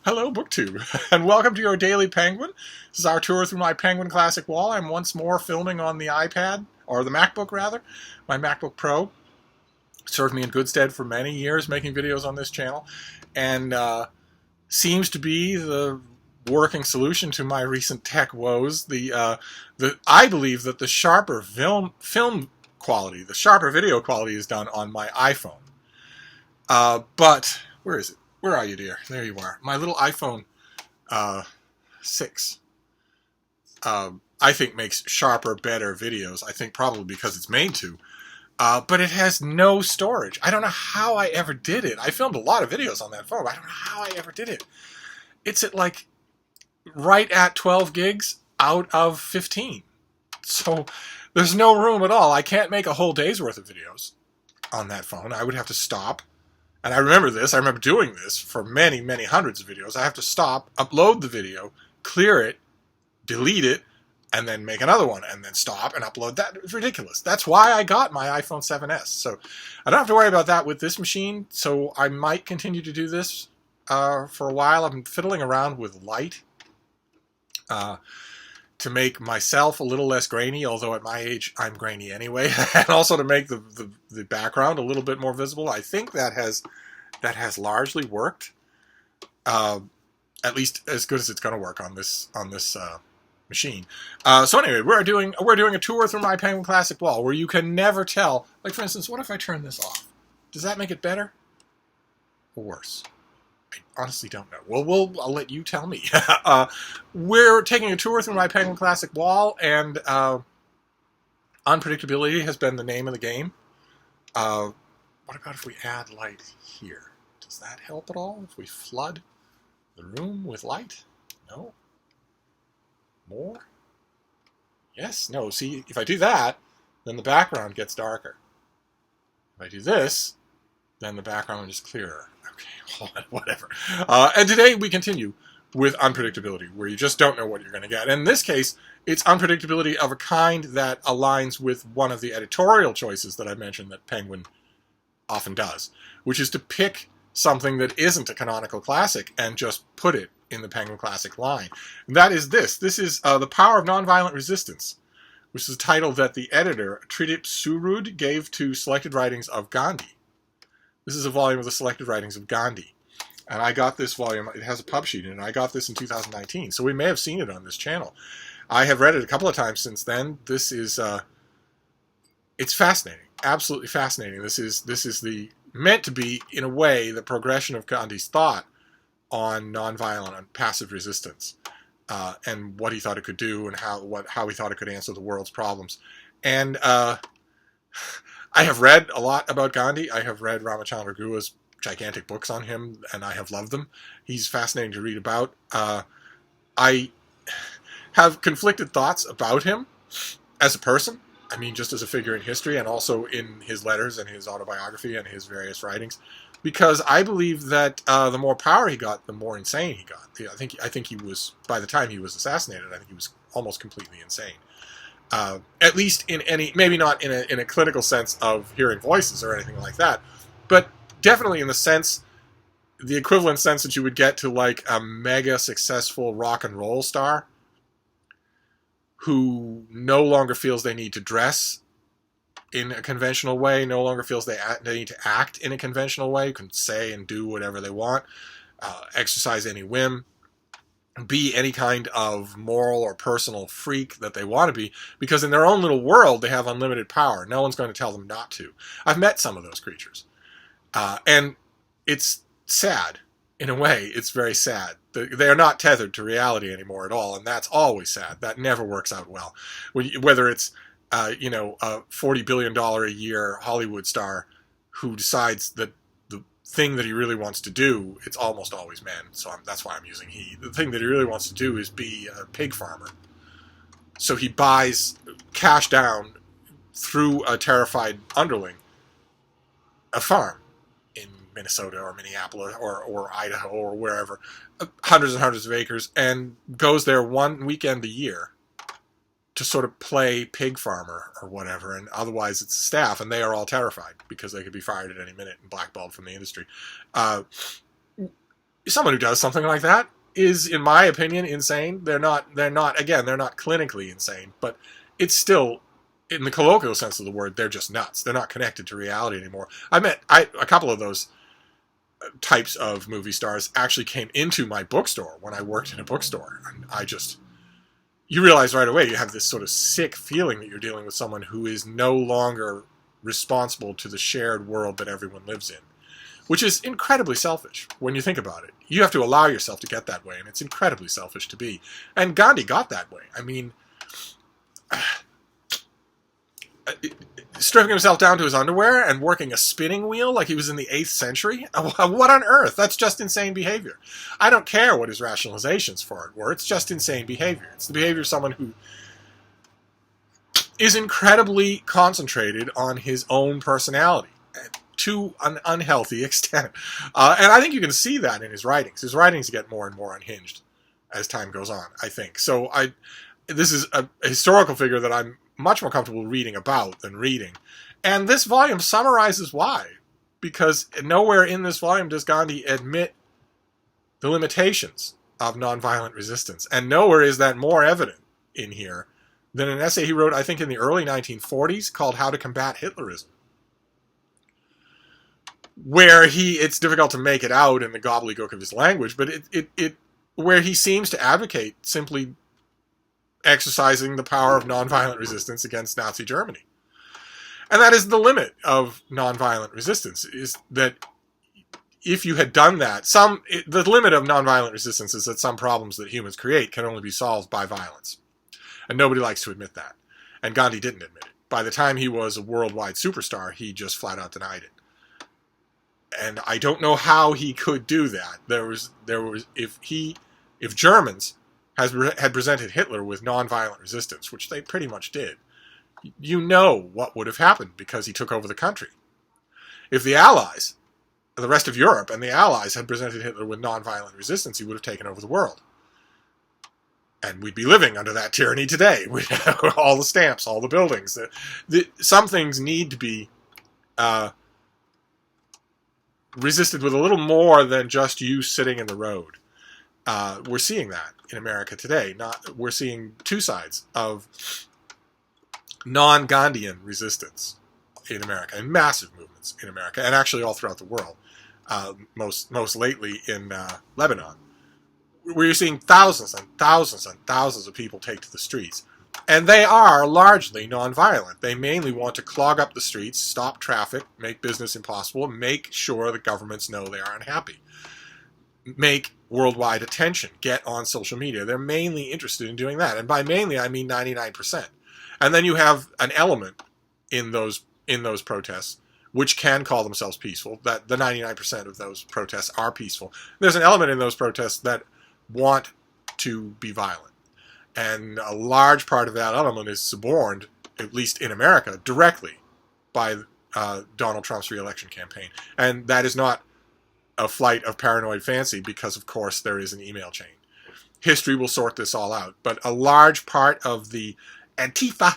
Hello, BookTube, and welcome to your Daily Penguin. This is our tour through my Penguin Classic wall. I'm once more filming on the iPad, or the MacBook rather. My MacBook Pro served me in good stead for many years making videos on this channel, and seems to be the working solution to my recent tech woes. I believe that the sharper film quality, the sharper video quality is done on my iPhone. But, where is it? Where are you, dear? There you are. My little iPhone 6, I think makes sharper, better videos. I think probably because it's made to. But it has no storage. I don't know how I ever did it. I filmed a lot of videos on that phone, but I don't know how I ever did it. It's at like right at 12 gigs out of 15. So there's no room at all. I can't make a whole day's worth of videos on that phone. I would have to stop. And I remember this. I remember doing this for many, many hundreds of videos. I have to stop, upload the video, clear it, delete it, and then make another one, and then stop and upload that. It's ridiculous. That's why I got my iPhone 7S. So I don't have to worry about that with this machine. So I might continue to do this for a while. I'm fiddling around with light to make myself a little less grainy, although at my age I'm grainy anyway, and also to make the background a little bit more visible. I think that has largely worked, at least as good as it's going to work on this machine. So anyway, we're doing a tour through my Penguin Classic wall where you can never tell. Like, for instance, what if I turn this off? Does that make it better or worse? I honestly don't know. Well, I'll let you tell me. We're taking a tour through my Penguin Classic wall, and unpredictability has been the name of the game. What about if we add light here? Does that help at all? If we flood the room with light? No? More? Yes? No. See, if I do that, then the background gets darker. If I do this, then the background is clearer. Okay, whatever. And today we continue with unpredictability, where you just don't know what you're going to get. And in this case, it's unpredictability of a kind that aligns with one of the editorial choices that I mentioned that Penguin often does, which is to pick something that isn't a canonical classic and just put it in the Penguin Classic line. And that is this. This is The Power of Nonviolent Resistance, which is a title that the editor, Tridip Surud, gave to Selected Writings of Gandhi. This is a volume of the Selected Writings of Gandhi. And I got this volume, it has a pub sheet in it, and I got this in 2019, so we may have seen it on this channel. I have read it a couple of times since then. This is, it's fascinating, absolutely fascinating. This is meant to be, in a way, the progression of Gandhi's thought on nonviolent and passive resistance, and what he thought it could do, and how he thought it could answer the world's problems. And I have read a lot about Gandhi. I have read Ramachandra Guha's gigantic books on him, and I have loved them. He's fascinating to read about. I have conflicted thoughts about him as a person. I mean, just as a figure in history, and also in his letters and his autobiography and his various writings, because I believe that the more power he got, the more insane he got. I think he was, by the time he was assassinated, I think he was almost completely insane. At least in any, maybe not in a clinical sense of hearing voices or anything like that, but definitely in the sense, the equivalent sense that you would get to like a mega successful rock and roll star who no longer feels they need to dress in a conventional way, no longer feels they need to act in a conventional way, can say and do whatever they want, exercise any whim, be any kind of moral or personal freak that they want to be, because in their own little world they have unlimited power. No one's going to tell them not to. I've met some of those creatures. And it's sad. In a way, it's very sad. They are not tethered to reality anymore at all, and that's always sad. That never works out well. Whether it's a $40 billion a year Hollywood star who decides that the thing that he really wants to do, it's almost always men, so that's why I'm using he. The thing that he really wants to do is be a pig farmer. So he buys, cash down, through a terrified underling, a farm in Minnesota or Minneapolis or Idaho or wherever, hundreds and hundreds of acres, and goes there one weekend a year to sort of play pig farmer or whatever, and otherwise it's staff, and they are all terrified because they could be fired at any minute and blackballed from the industry. someone who does something like that is, in my opinion, insane. They're not clinically insane, but it's still, in the colloquial sense of the word, they're just nuts. They're not connected to reality anymore. I met a couple of those types of movie stars actually came into my bookstore when I worked in a bookstore. And you realize right away you have this sort of sick feeling that you're dealing with someone who is no longer responsible to the shared world that everyone lives in, which is incredibly selfish when you think about it. You have to allow yourself to get that way, and it's incredibly selfish to be. And Gandhi got that way. I mean, stripping himself down to his underwear and working a spinning wheel like he was in the 8th century? What on earth? That's just insane behavior. I don't care what his rationalizations for it were. It's just insane behavior. It's the behavior of someone who is incredibly concentrated on his own personality to an unhealthy extent. And I think you can see that in his writings. His writings get more and more unhinged as time goes on, I think. So this is a historical figure that I'm much more comfortable reading about than reading. And this volume summarizes why. Because nowhere in this volume does Gandhi admit the limitations of nonviolent resistance. And nowhere is that more evident in here than an essay he wrote, I think, in the early 1940s called How to Combat Hitlerism. Where it's difficult to make it out in the gobbledygook of his language, but where he seems to advocate simply exercising the power of nonviolent resistance against Nazi Germany. And that is the limit of nonviolent resistance, is that if you had done that, the limit of nonviolent resistance is that some problems that humans create can only be solved by violence. And nobody likes to admit that. And Gandhi didn't admit it. By the time he was a worldwide superstar, he just flat out denied it. And I don't know how he could do that. If Germans had presented Hitler with nonviolent resistance, which they pretty much did, you know what would have happened because he took over the country. If the Allies, the rest of Europe and the Allies had presented Hitler with nonviolent resistance, he would have taken over the world. And we'd be living under that tyranny today. We'd have all the stamps, all the buildings. Some things need to be resisted with a little more than just you sitting in the road. We're seeing that in America today. We're seeing two sides of non-Gandhian resistance in America, and massive movements in America, and actually all throughout the world. Most lately in Lebanon, where you're seeing thousands and thousands and thousands of people take to the streets. And they are largely nonviolent. They mainly want to clog up the streets, stop traffic, make business impossible, make sure that governments know they are unhappy, make worldwide attention, get on social media. They're mainly interested in doing that. And by mainly, I mean 99%. And then you have an element in those protests which can call themselves peaceful, that the 99% of those protests are peaceful. There's an element in those protests that want to be violent. And a large part of that element is suborned, at least in America, directly by Donald Trump's re-election campaign. And that is not a flight of paranoid fancy because, of course, there is an email chain. History will sort this all out. But a large part of the Antifa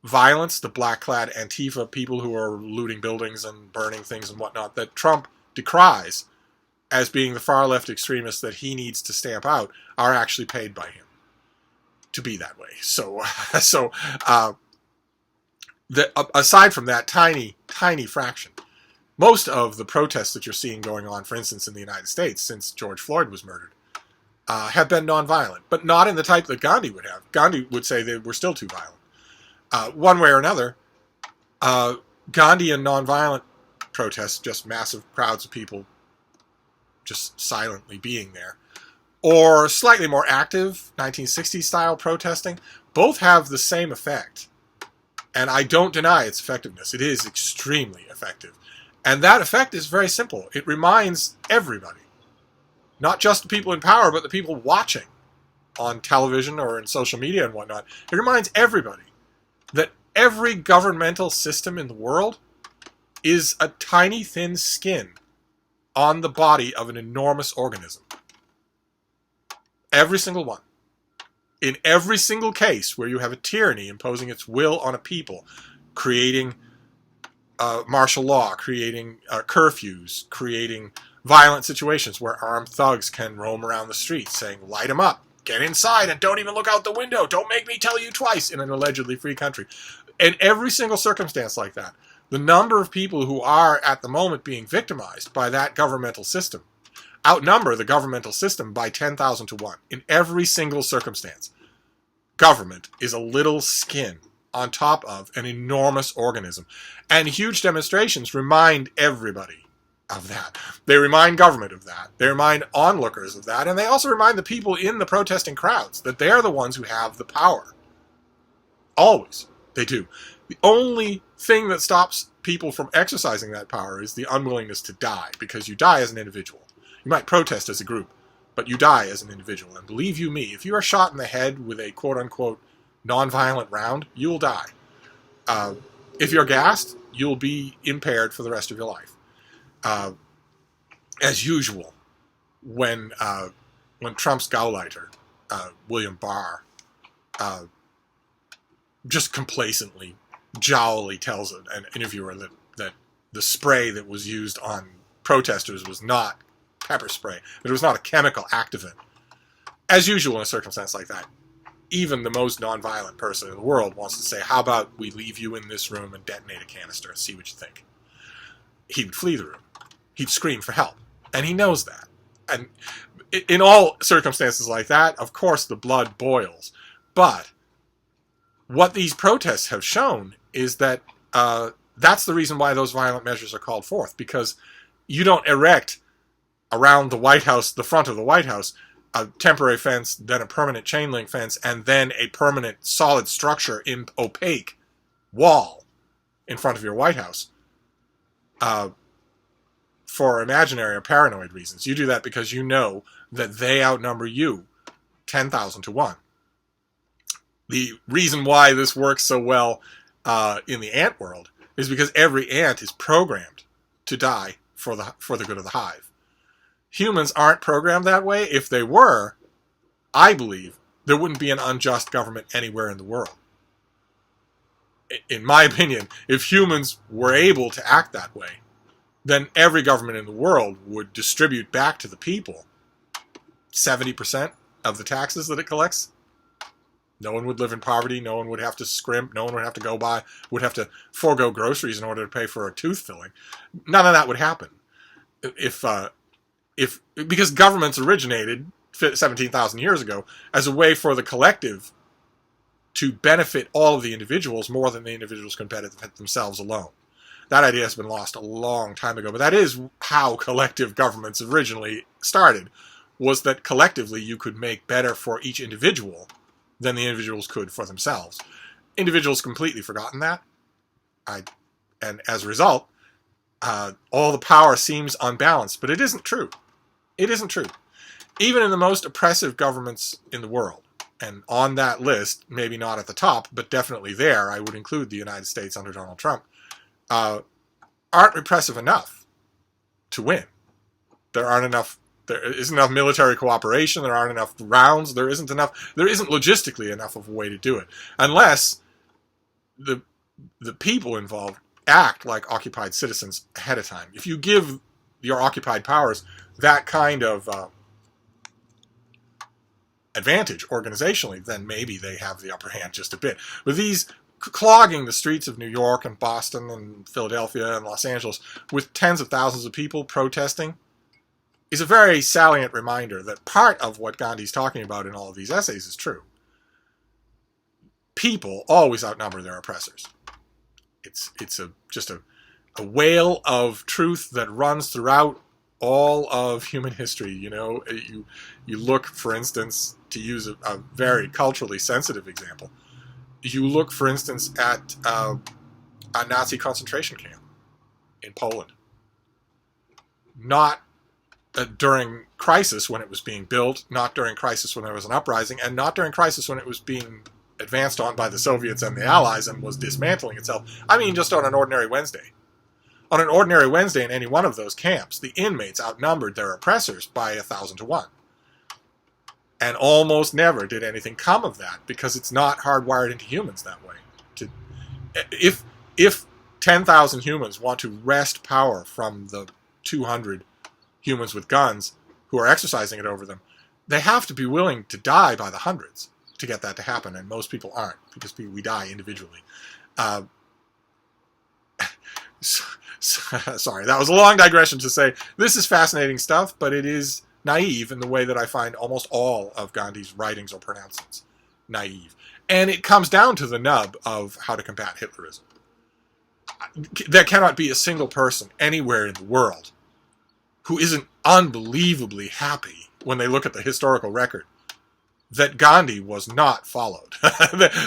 violence, the black-clad Antifa people who are looting buildings and burning things and whatnot, that Trump decries as being the far-left extremists that he needs to stamp out, are actually paid by him to be that way. So aside from that tiny fraction, most of the protests that you're seeing going on, for instance, in the United States since George Floyd was murdered, have been nonviolent, but not in the type that Gandhi would have. Gandhi would say they were still too violent. One way or another, Gandhi and nonviolent protests, just massive crowds of people just silently being there, or slightly more active 1960s style protesting, both have the same effect. And I don't deny its effectiveness. It is extremely effective. And that effect is very simple. It reminds everybody, not just the people in power, but the people watching on television or in social media and whatnot. It reminds everybody that every governmental system in the world is a tiny, thin skin on the body of an enormous organism. Every single one. In every single case where you have a tyranny imposing its will on a people, creating martial law, creating curfews, creating violent situations where armed thugs can roam around the streets saying, light them up, get inside, and don't even look out the window, don't make me tell you twice, in an allegedly free country. In every single circumstance like that, the number of people who are at the moment being victimized by that governmental system outnumber the governmental system by 10,000 to 1 in every single circumstance. Government is a little skin on top of an enormous organism. And huge demonstrations remind everybody of that. They remind government of that. They remind onlookers of that. And they also remind the people in the protesting crowds that they're the ones who have the power. Always. They do. The only thing that stops people from exercising that power is the unwillingness to die, because you die as an individual. You might protest as a group, but you die as an individual. And believe you me, if you are shot in the head with a quote-unquote non-violent round, you will die. If you're gassed, you'll be impaired for the rest of your life. As usual, when Trump's Gauleiter, William Barr, just complacently, jowly tells an interviewer that the spray that was used on protesters was not pepper spray, that it was not a chemical activant. As usual in a circumstance like that, even the most nonviolent person in the world wants to say, how about we leave you in this room and detonate a canister and see what you think? He would flee the room. He'd scream for help. And he knows that. And in all circumstances like that, of course, the blood boils. But what these protests have shown is that that's the reason why those violent measures are called forth, because you don't erect around the White House, the front of the White House, a temporary fence, then a permanent chain link fence, and then a permanent solid structure in opaque wall in front of your White House for imaginary or paranoid reasons. You do that because you know that they outnumber you 10,000 to 1. The reason why this works so well in the ant world is because every ant is programmed to die for the good of the hive. Humans aren't programmed that way. If they were, I believe there wouldn't be an unjust government anywhere in the world. In my opinion, if humans were able to act that way, then every government in the world would distribute back to the people 70% of the taxes that it collects. No one would live in poverty. No one would have to scrimp. No one would have to would have to forego groceries in order to pay for a tooth filling. None of that would happen. Because governments originated 17,000 years ago as a way for the collective to benefit all of the individuals more than the individuals can benefit themselves alone. That idea has been lost a long time ago, but that is how collective governments originally started, was that collectively you could make better for each individual than the individuals could for themselves. Individuals completely forgotten that, and as a result, all the power seems unbalanced, but it isn't true. It isn't true. Even in the most oppressive governments in the world, and on that list, maybe not at the top, but definitely there, I would include the United States under Donald Trump, aren't repressive enough to win. There isn't enough military cooperation, there aren't enough rounds, there isn't logistically enough of a way to do it. Unless the people involved act like occupied citizens ahead of time. If you give your occupied powers that kind of advantage organizationally, then maybe they have the upper hand just a bit. But these clogging the streets of New York and Boston and Philadelphia and Los Angeles with tens of thousands of people protesting is a very salient reminder that part of what Gandhi's talking about in all of these essays is true. People always outnumber their oppressors. It's just a wail of truth that runs throughout all of human history. You know, you look, for instance, to use a very culturally sensitive example, you look, for instance, at a Nazi concentration camp in Poland. Not during crisis when it was being built, not during crisis when there was an uprising, and not during crisis when it was being advanced on by the Soviets and the Allies and was dismantling itself. I mean, just on an ordinary Wednesday. On an ordinary Wednesday in any one of those camps, the inmates outnumbered their oppressors by 1,000 to 1. And almost never did anything come of that, because it's not hardwired into humans that way. If 10,000 humans want to wrest power from the 200 humans with guns who are exercising it over them, they have to be willing to die by the hundreds to get that to happen, and most people aren't, because we die individually. Sorry, that was a long digression to say this is fascinating stuff, but it is naive in the way that I find almost all of Gandhi's writings or pronouncements naive. And it comes down to the nub of how to combat Hitlerism. There cannot be a single person anywhere in the world who isn't unbelievably happy when they look at the historical record that Gandhi was not followed.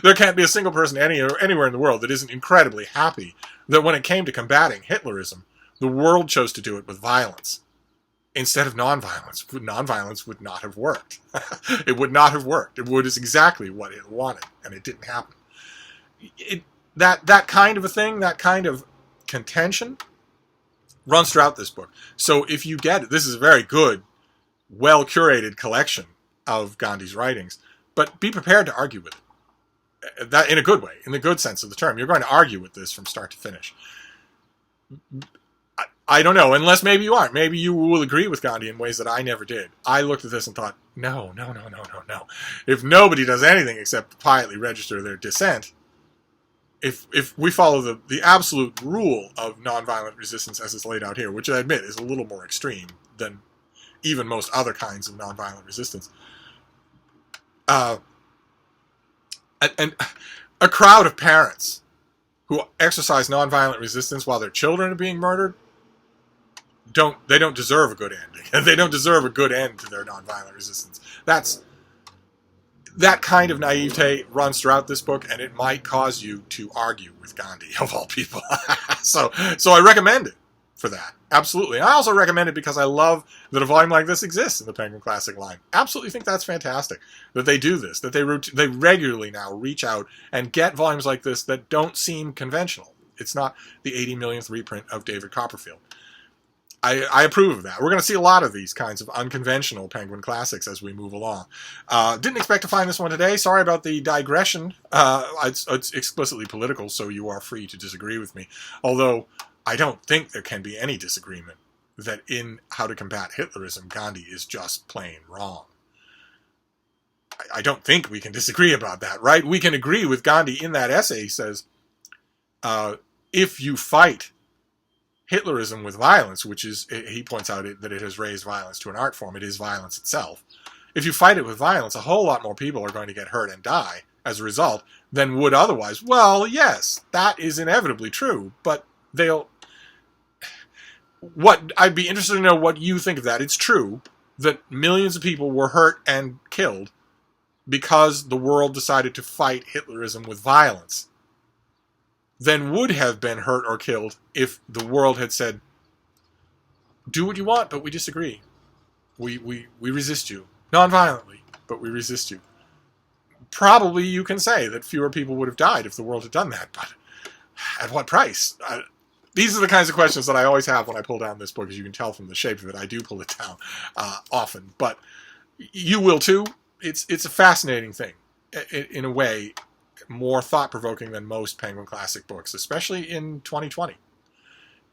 There can't be a single person anywhere in the world that isn't incredibly happy that when it came to combating Hitlerism, the world chose to do it with violence instead of nonviolence. Nonviolence would not have worked. It would not have worked. It is exactly what it wanted, and it didn't happen. That kind of a thing, that kind of contention, runs throughout this book. So if you get it, this is a very good, well-curated collection of Gandhi's writings, but be prepared to argue with it. That in a good way, in the good sense of the term. You're going to argue with this from start to finish. I don't know, unless maybe you aren't. Maybe you will agree with Gandhi in ways that I never did. I looked at this and thought, no. If nobody does anything except quietly register their dissent, if we follow the absolute rule of nonviolent resistance as it's laid out here, which I admit is a little more extreme than even most other kinds of nonviolent resistance, and a crowd of parents who exercise nonviolent resistance while their children are being murdered don't deserve a good ending. They don't deserve a good end to their nonviolent resistance. That kind of naivete runs throughout this book, and it might cause you to argue with Gandhi, of all people. So I recommend it for that. Absolutely. I also recommend it because I love that a volume like this exists in the Penguin Classic line. Absolutely think that's fantastic that they do this, that they regularly now reach out and get volumes like this that don't seem conventional. It's not the 80 millionth reprint of David Copperfield. I approve of that. We're going to see a lot of these kinds of unconventional Penguin Classics as we move along. Didn't expect to find this one today. Sorry about the digression. It's explicitly political, so you are free to disagree with me. Although I don't think there can be any disagreement that in How to Combat Hitlerism, Gandhi is just plain wrong. I don't think we can disagree about that, right? We can agree with Gandhi in that essay. He says, if you fight Hitlerism with violence, which is, he points out that it has raised violence to an art form, it is violence itself. If you fight it with violence, a whole lot more people are going to get hurt and die as a result than would otherwise. Well, yes, that is inevitably true, but I'd be interested to know what you think of that. It's true that millions of people were hurt and killed because the world decided to fight Hitlerism with violence than would have been hurt or killed if the world had said, do what you want, but we disagree. We resist you. Non-violently, but we resist you. Probably you can say that fewer people would have died if the world had done that, but at what price? These are the kinds of questions that I always have when I pull down this book. As you can tell from the shape of it, I do pull it down often, but you will too. It's a fascinating thing, in a way, more thought-provoking than most Penguin Classic books, especially in 2020,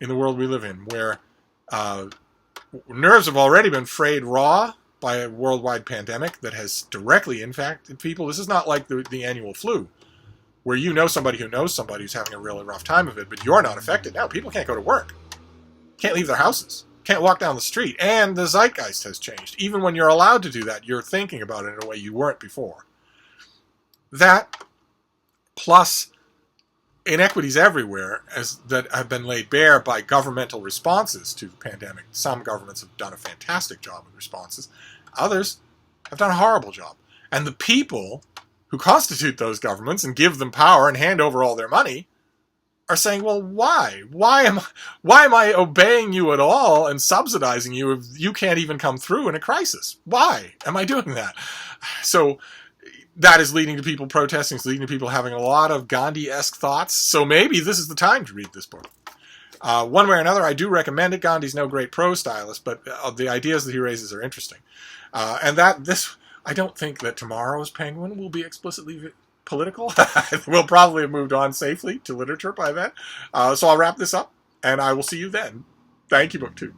in the world we live in, where nerves have already been frayed raw by a worldwide pandemic that has directly impacted people. This is not like the annual flu, where you know somebody who knows somebody who's having a really rough time of it, but you're not affected. Now people can't go to work, can't leave their houses, can't walk down the street, and the zeitgeist has changed. Even when you're allowed to do that, you're thinking about it in a way you weren't before. That, plus inequities everywhere that have been laid bare by governmental responses to the pandemic. Some governments have done a fantastic job with responses. Others have done a horrible job. And the people who constitute those governments and give them power and hand over all their money are saying, well, why? Why am I obeying you at all and subsidizing you if you can't even come through in a crisis? Why am I doing that? So that is leading to people protesting. It's leading to people having a lot of Gandhi-esque thoughts. So maybe this is the time to read this book. One way or another, I do recommend it. Gandhi's no great prose stylist, but the ideas that he raises are interesting. I don't think that tomorrow's Penguin will be explicitly political. We'll probably have moved on safely to literature by then. So I'll wrap this up, and I will see you then. Thank you, BookTube.